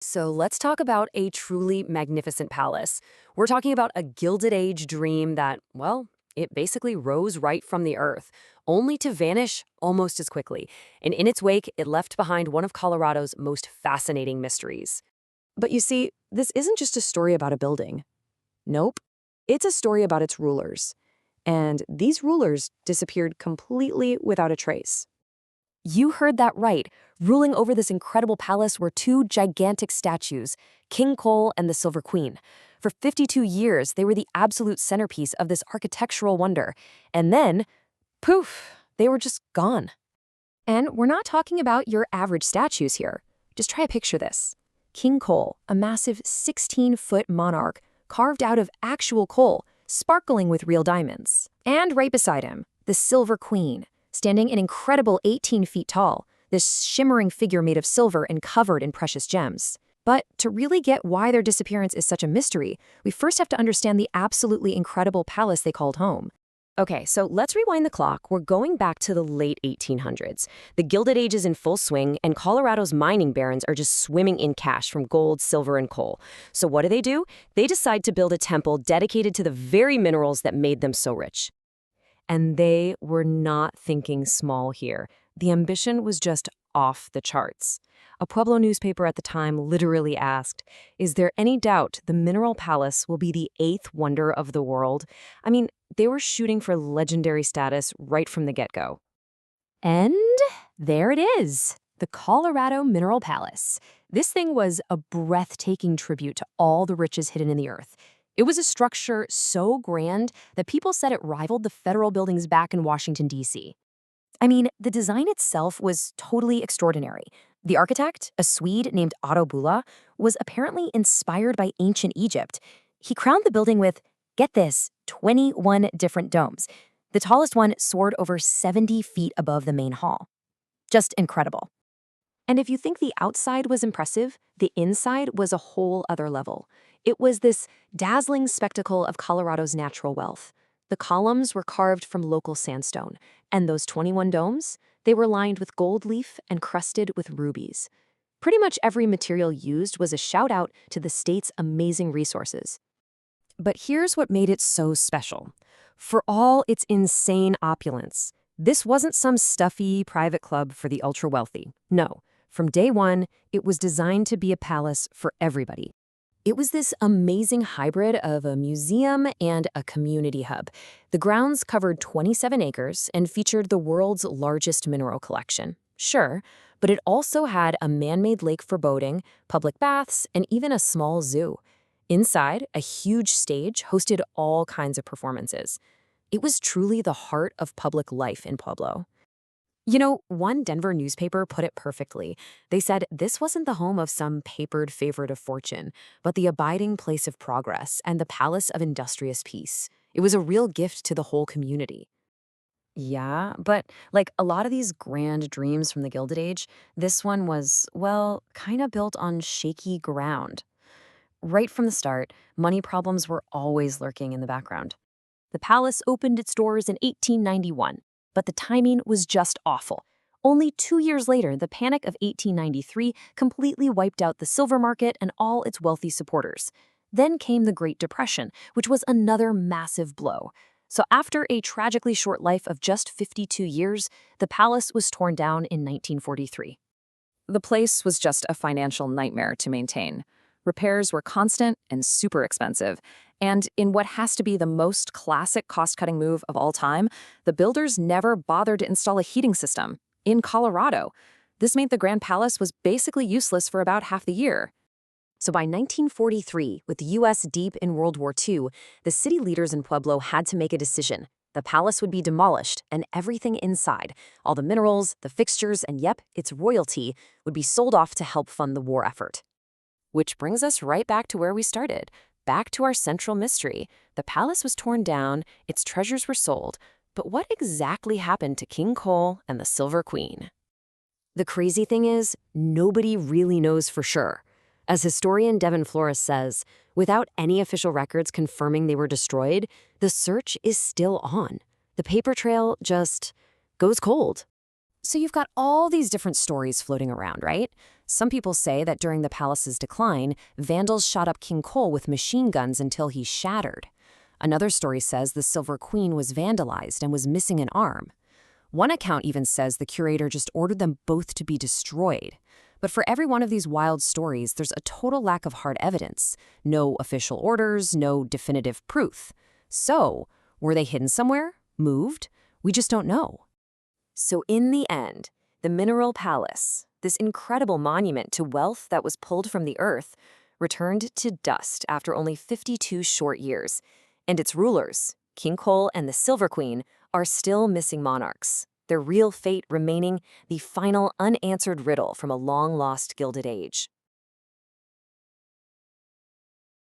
So let's talk about a truly magnificent palace. We're talking about a Gilded Age dream that, well, it basically rose right from the earth, only to vanish almost as quickly. And in its wake, it left behind one of Colorado's most fascinating mysteries. But you see, this isn't just a story about a building. Nope. It's a story about its rulers. And these rulers disappeared completely without a trace. You heard that right. Ruling over this incredible palace were two gigantic statues, King Cole and the Silver Queen. For 52 years, they were the absolute centerpiece of this architectural wonder. And then, poof, they were just gone. And we're not talking about your average statues here. Just try to picture this. King Cole, a massive 16-foot monarch carved out of actual coal, sparkling with real diamonds. And right beside him, the Silver Queen, standing an incredible 18 feet tall, this shimmering figure made of silver and covered in precious gems. But to really get why their disappearance is such a mystery, we first have to understand the absolutely incredible palace they called home. Okay, so let's rewind the clock. We're going back to the late 1800s. The Gilded Age is in full swing, and Colorado's mining barons are just swimming in cash from gold, silver, and coal. So what do? They decide to build a temple dedicated to the very minerals that made them so rich. And they were not thinking small here. The ambition was just off the charts. A Pueblo newspaper at the time literally asked, "Is there any doubt the Mineral Palace will be the eighth wonder of the world?" I mean, they were shooting for legendary status right from the get-go. And there it is, the Colorado Mineral Palace. This thing was a breathtaking tribute to all the riches hidden in the earth. It was a structure so grand that people said it rivaled the federal buildings back in Washington, D.C. I mean, the design itself was totally extraordinary. The architect, a Swede named Otto Bulla, was apparently inspired by ancient Egypt. He crowned the building with, get this, 21 different domes. The tallest one soared over 70 feet above the main hall. Just incredible. And if you think the outside was impressive, the inside was a whole other level. It was this dazzling spectacle of Colorado's natural wealth. The columns were carved from local sandstone, and those 21 domes, they were lined with gold leaf and crusted with rubies. Pretty much every material used was a shout-out to the state's amazing resources. But here's what made it so special. For all its insane opulence, this wasn't some stuffy private club for the ultra-wealthy. No. From day one, it was designed to be a palace for everybody. It was this amazing hybrid of a museum and a community hub. The grounds covered 27 acres and featured the world's largest mineral collection. Sure, but it also had a man-made lake for boating, public baths, and even a small zoo. Inside, a huge stage hosted all kinds of performances. It was truly the heart of public life in Pueblo. You know, one Denver newspaper put it perfectly. They said this wasn't the home of some papered favorite of fortune, but the abiding place of progress and the palace of industrious peace. It was a real gift to the whole community. Yeah, but like a lot of these grand dreams from the Gilded Age, this one was, well, kind of built on shaky ground. Right from the start, money problems were always lurking in the background. The palace opened its doors in 1891. But the timing was just awful. Only 2 years later, the Panic of 1893 completely wiped out the silver market and all its wealthy supporters. Then came the Great Depression, which was another massive blow. So after a tragically short life of just 52 years, the palace was torn down in 1943. The place was just a financial nightmare to maintain. Repairs were constant and super expensive. And in what has to be the most classic cost-cutting move of all time, the builders never bothered to install a heating system in Colorado. This meant the Grand Palace was basically useless for about half the year. So by 1943, with the U.S. deep in World War II, the city leaders in Pueblo had to make a decision. The palace would be demolished, and everything inside, all the minerals, the fixtures, and yep, its royalty, would be sold off to help fund the war effort. Which brings us right back to where we started. Back to our central mystery. The palace was torn down, its treasures were sold, but what exactly happened to King Cole and the Silver Queen? The crazy thing is, nobody really knows for sure. As historian Devin Flores says, without any official records confirming they were destroyed, the search is still on. The paper trail just goes cold. So you've got all these different stories floating around, right? Some people say that during the palace's decline, vandals shot up King Cole with machine guns until he shattered. Another story says the Silver Queen was vandalized and was missing an arm. One account even says the curator just ordered them both to be destroyed. But for every one of these wild stories, there's a total lack of hard evidence. No official orders, no definitive proof. So, were they hidden somewhere? Moved? We just don't know. So in the end, the Mineral Palace, this incredible monument to wealth that was pulled from the earth, returned to dust after only 52 short years. And its rulers, King Cole and the Silver Queen, are still missing monarchs, their real fate remaining the final unanswered riddle from a long-lost Gilded Age.